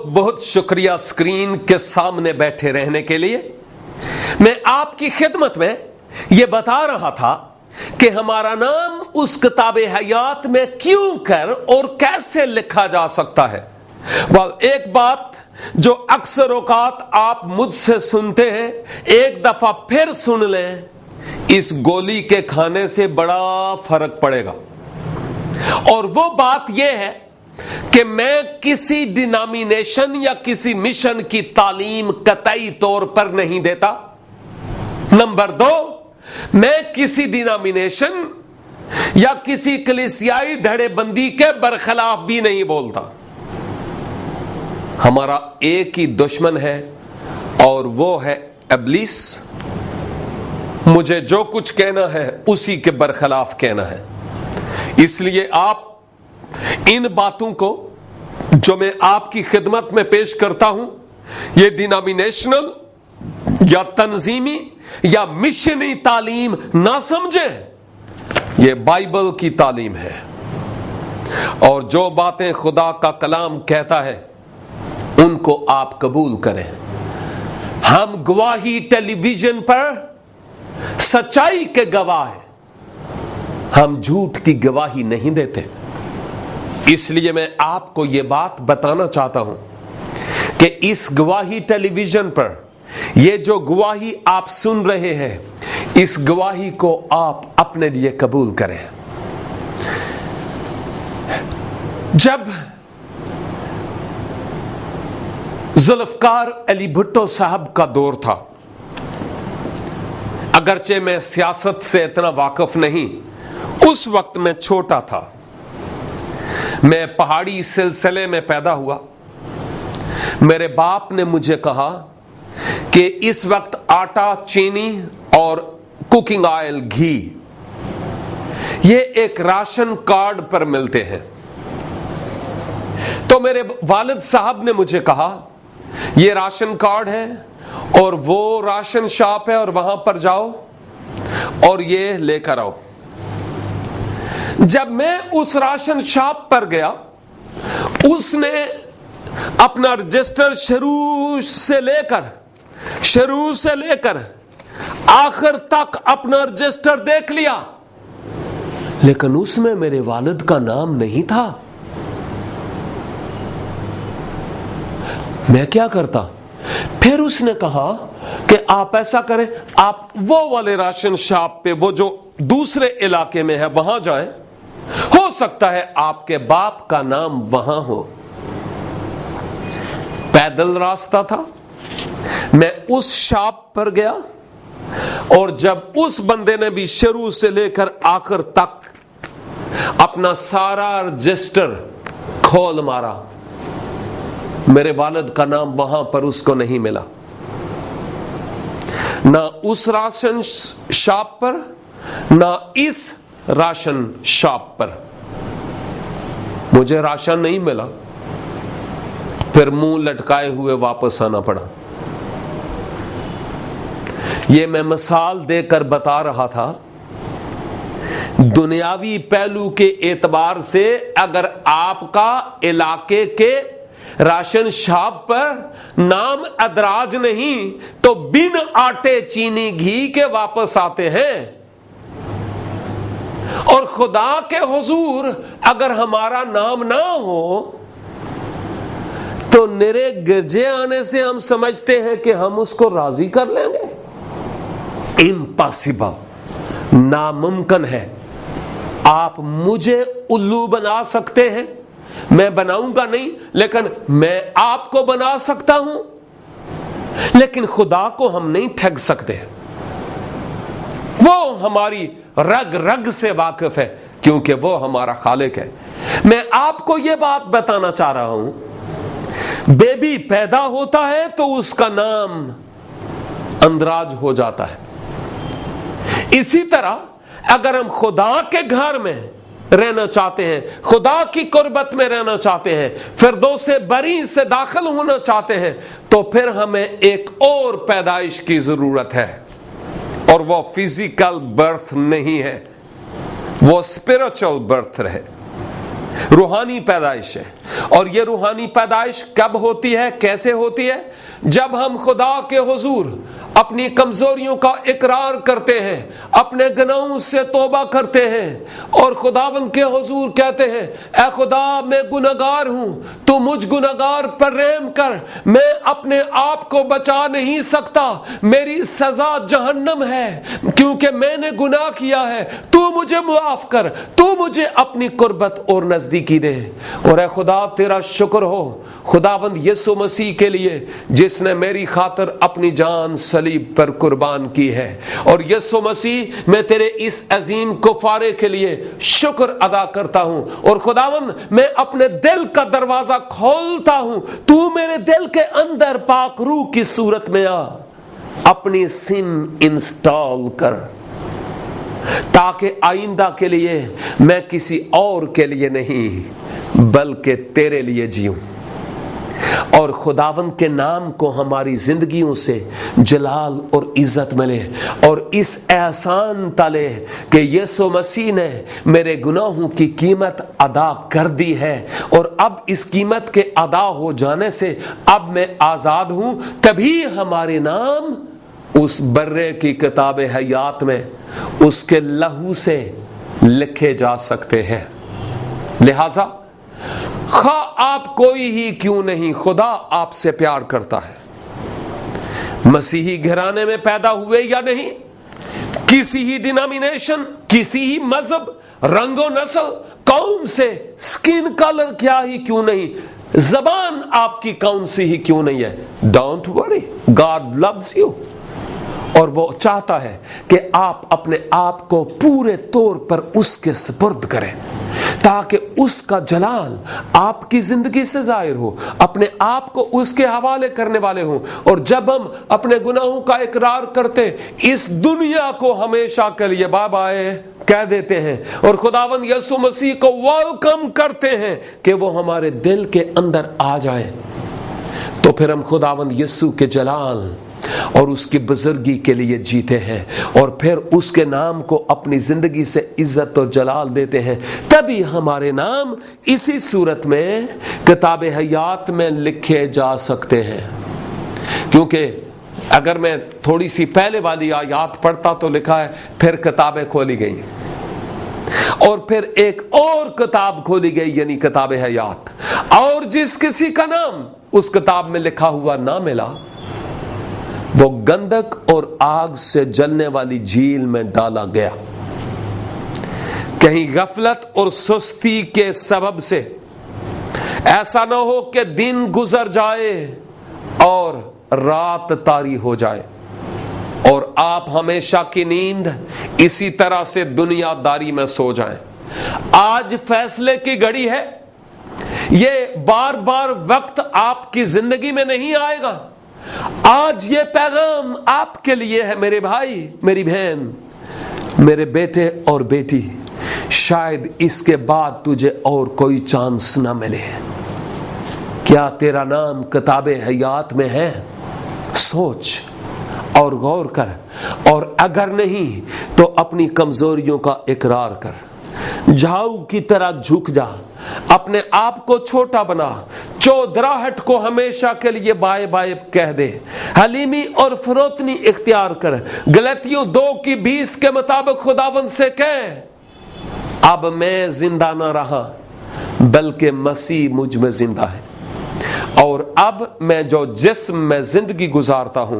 بہت بہت شکریہ اسکرین کے سامنے بیٹھے رہنے کے لیے۔ میں آپ کی خدمت میں یہ بتا رہا تھا کہ ہمارا نام اس کتاب حیات میں کیوں کر اور کیسے لکھا جا سکتا ہے۔ ایک بات جو اکثر اوقات آپ مجھ سے سنتے ہیں، ایک دفعہ پھر سن لیں، اس گولی کے کھانے سے بڑا فرق پڑے گا، اور وہ بات یہ ہے کہ میں کسی ڈینامینیشن یا کسی مشن کی تعلیم قطعی طور پر نہیں دیتا۔ نمبر 2، میں کسی ڈینامینیشن یا کسی کلیسیائی دھڑے بندی کے برخلاف بھی نہیں بولتا۔ ہمارا ایک ہی دشمن ہے اور وہ ہے ابلیس۔ مجھے جو کچھ کہنا ہے اسی کے برخلاف کہنا ہے، اس لیے آپ ان باتوں کو جو میں آپ کی خدمت میں پیش کرتا ہوں، یہ ڈینامینیشنل یا تنظیمی یا مشنی تعلیم نہ سمجھیں، یہ بائبل کی تعلیم ہے، اور جو باتیں خدا کا کلام کہتا ہے ان کو آپ قبول کریں۔ ہم گواہی ٹیلی ویژن پر سچائی کے گواہ ہیں، ہم جھوٹ کی گواہی نہیں دیتے۔ اس لیے میں آپ کو یہ بات بتانا چاہتا ہوں کہ اس گواہی ٹیلی ویژن پر یہ جو گواہی آپ سن رہے ہیں، اس گواہی کو آپ اپنے لیے قبول کریں۔ جب ذوالفقار علی بھٹو صاحب کا دور تھا، اگرچہ میں سیاست سے اتنا واقف نہیں، اس وقت میں چھوٹا تھا، میں پہاڑی سلسلے میں پیدا ہوا۔ میرے باپ نے مجھے کہا کہ اس وقت آٹا، چینی اور کوکنگ آئل، گھی، یہ ایک راشن کارڈ پر ملتے ہیں۔ تو میرے والد صاحب نے مجھے کہا یہ راشن کارڈ ہے اور وہ راشن شاپ ہے، اور وہاں پر جاؤ اور یہ لے کر آؤ۔ جب میں اس راشن شاپ پر گیا، اس نے اپنا رجسٹر شروع سے لے کر آخر تک اپنا رجسٹر دیکھ لیا، لیکن اس میں میرے والد کا نام نہیں تھا۔ میں کیا کرتا؟ پھر اس نے کہا کہ آپ ایسا کریں، آپ وہ والے راشن شاپ پہ، وہ جو دوسرے علاقے میں ہے، وہاں جائیں، ہو سکتا ہے آپ کے باپ کا نام وہاں ہو۔ پیدل راستہ تھا، میں اس شاپ پر گیا، اور جب اس بندے نے بھی شروع سے لے کر آخر تک اپنا سارا رجسٹر کھول مارا، میرے والد کا نام وہاں پر اس کو نہیں ملا، نہ اس راشن شاپ پر، نہ اس راشن شاپ پر۔ مجھے راشن نہیں ملا، پھر منہ لٹکائے ہوئے واپس آنا پڑا۔ یہ میں مثال دے کر بتا رہا تھا، دنیاوی پہلو کے اعتبار سے اگر آپ کا علاقے کے راشن شاپ پر نام ادراج نہیں تو بن آٹے، چینی، گھی کے واپس آتے ہیں، اور خدا کے حضور اگر ہمارا نام نہ ہو تو نرے گرجے آنے سے ہم سمجھتے ہیں کہ ہم اس کو راضی کر لیں گے۔ امپاسبل، ناممکن ہے۔ آپ مجھے الو بنا سکتے ہیں، میں بناؤں گا نہیں، لیکن میں آپ کو بنا سکتا ہوں، لیکن خدا کو ہم نہیں ٹھگ سکتے۔ وہ ہماری رگ رگ سے واقف ہے، کیونکہ وہ ہمارا خالق ہے۔ میں آپ کو یہ بات بتانا چاہ رہا ہوں، بیبی پیدا ہوتا ہے تو اس کا نام اندراج ہو جاتا ہے۔ اسی طرح اگر ہم خدا کے گھر میں رہنا چاہتے ہیں، خدا کی قربت میں رہنا چاہتے ہیں، فردوس بری سے داخل ہونا چاہتے ہیں، تو پھر ہمیں ایک اور پیدائش کی ضرورت ہے، اور وہ فزیکل برتھ نہیں ہے، وہ اسپرچل برتھ ہے۔ روحانی پیدائش ہے. اور یہ روحانی پیدائش کب ہوتی ہے, کیسے ہوتی ہے؟ جب ہم خدا کے حضور اپنی کمزوریوں کا اقرار کرتے ہیں, اپنے گناہوں سے توبہ کرتے ہیں اور خداوند کے حضور کہتے ہیں اے خدا میں گنہگار ہوں, تو مجھ گنہگار پر رحم کر, میں اپنے آپ کو بچا نہیں سکتا, میری سزا جہنم ہے کیونکہ میں نے گناہ کیا ہے, تو مجھے معاف کر, تو مجھے اپنی قربت اور نزدیکی دے. اور اے خدا تیرا شکر ہو خداوند یسوع مسیح کے لیے جس نے میری خاطر اپنی جان صلیب پر قربان کی ہے. اور یسوع مسیح میں تیرے اس عظیم کفارے کے لیے شکر ادا کرتا ہوں. اور خداوند میں اپنے دل کا دروازہ کھولتا ہوں, تو میرے دل کے اندر پاک روح کی صورت میں آ, اپنی سم انسٹال کر, تاکہ آئندہ کے لیے میں کسی اور کے لیے نہیں بلکہ تیرے لیے جیوں. اور خداوند کے نام کو ہماری زندگیوں سے جلال اور عزت ملے, اور اس احسان تلے کہ یسوع مسیح نے میرے گناہوں کی قیمت ادا کر دی ہے, اور اب اس قیمت کے ادا ہو جانے سے اب میں آزاد ہوں, تبھی ہمارے نام اس برے کی کتاب حیات میں اس کے لہو سے لکھے جا سکتے ہیں. لہذا خواہ آپ کوئی ہی کیوں نہیں, خدا آپ سے پیار کرتا ہے. مسیحی گھرانے میں پیدا ہوئے یا نہیں, کسی ہی ڈینامینیشن, کسی ہی مذہب, رنگ و نسل, قوم سے, سکن کلر کیا ہی کیوں نہیں, زبان آپ کی کون سی ہی کیوں نہیں ہے, don't worry, God loves you. اور وہ چاہتا ہے کہ آپ اپنے آپ کو پورے طور پر اس کے سپرد کریں تاکہ اس کا جلال آپ کی زندگی سے ظاہر ہو, اپنے آپ کو اس کے حوالے کرنے والے ہوں. اور جب ہم اپنے گناہوں کا اقرار کرتے اس دنیا کو ہمیشہ کے لیے بائے بائے کہہ دیتے ہیں اور خداوند یسوع مسیح کو ویلکم کرتے ہیں کہ وہ ہمارے دل کے اندر آ جائیں, تو پھر ہم خداوند یسوع کے جلال اور اس کی بزرگی کے لیے جیتے ہیں, اور پھر اس کے نام کو اپنی زندگی سے عزت اور جلال دیتے ہیں. تبھی ہمارے نام اسی صورت میں کتاب حیات میں لکھے جا سکتے ہیں. کیونکہ اگر میں تھوڑی سی پہلے والی آیات پڑھتا تو لکھا ہے پھر کتابیں کھولی گئیں, اور پھر ایک اور کتاب کھولی گئی یعنی کتاب حیات, اور جس کسی کا نام اس کتاب میں لکھا ہوا نہ ملا وہ گندک اور آگ سے جلنے والی جھیل میں ڈالا گیا. کہیں غفلت اور سستی کے سبب سے ایسا نہ ہو کہ دن گزر جائے اور رات طاری ہو جائے اور آپ ہمیشہ کی نیند اسی طرح سے دنیا داری میں سو جائیں. آج فیصلے کی گھڑی ہے, یہ بار بار وقت آپ کی زندگی میں نہیں آئے گا. آج یہ پیغام آپ کے لیے ہے میرے بھائی, میری بہن, میرے بیٹے اور بیٹی. شاید اس کے بعد تجھے اور کوئی چانس نہ ملے. کیا تیرا نام کتاب حیات میں ہے؟ سوچ اور غور کر, اور اگر نہیں تو اپنی کمزوریوں کا اقرار کر, جھاؤ کی طرح جھک جا, اپنے آپ کو چھوٹا بنا, چودراہٹ کو ہمیشہ کے لیے بائے بائے کہہ دے, حلیمی اور فروتنی اختیار کر. غلطیوں 2:20 کے مطابق خداوند سے کہہ اب میں زندہ نہ رہا بلکہ مسیح مجھ میں زندہ ہے, اور اب میں جو جسم میں زندگی گزارتا ہوں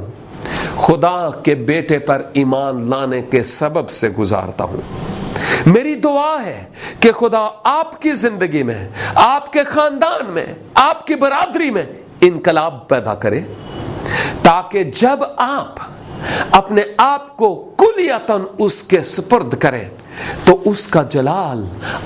خدا کے بیٹے پر ایمان لانے کے سبب سے گزارتا ہوں. میری دعا ہے کہ خدا آپ کی زندگی میں, آپ کے خاندان میں, آپ کی برادری میں انقلاب پیدا کرے, تاکہ جب آپ اپنے آپ کو کلیتاً اس کے سپرد کریں تو اس کا جلال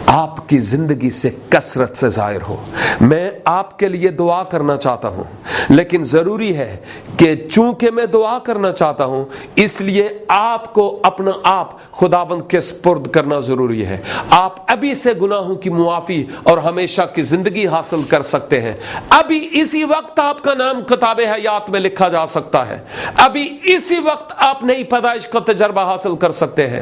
آپ کی زندگی سے کثرت سے ظاہر ہو. میں آپ کے لیے دعا کرنا چاہتا ہوں, لیکن ضروری ہے کہ چونکہ میں دعا کرنا چاہتا ہوں اس لیے آپ کو اپنا آپ خداوند کے سپرد کرنا ضروری ہے. آپ ابھی سے گناہوں کی معافی اور ہمیشہ کی زندگی حاصل کر سکتے ہیں. ابھی اسی وقت آپ کا نام کتاب حیات میں لکھا جا سکتا ہے. ابھی اسی وقت آپ نئی پیدائش کا تجربہ حاصل کر سکتے ہیں.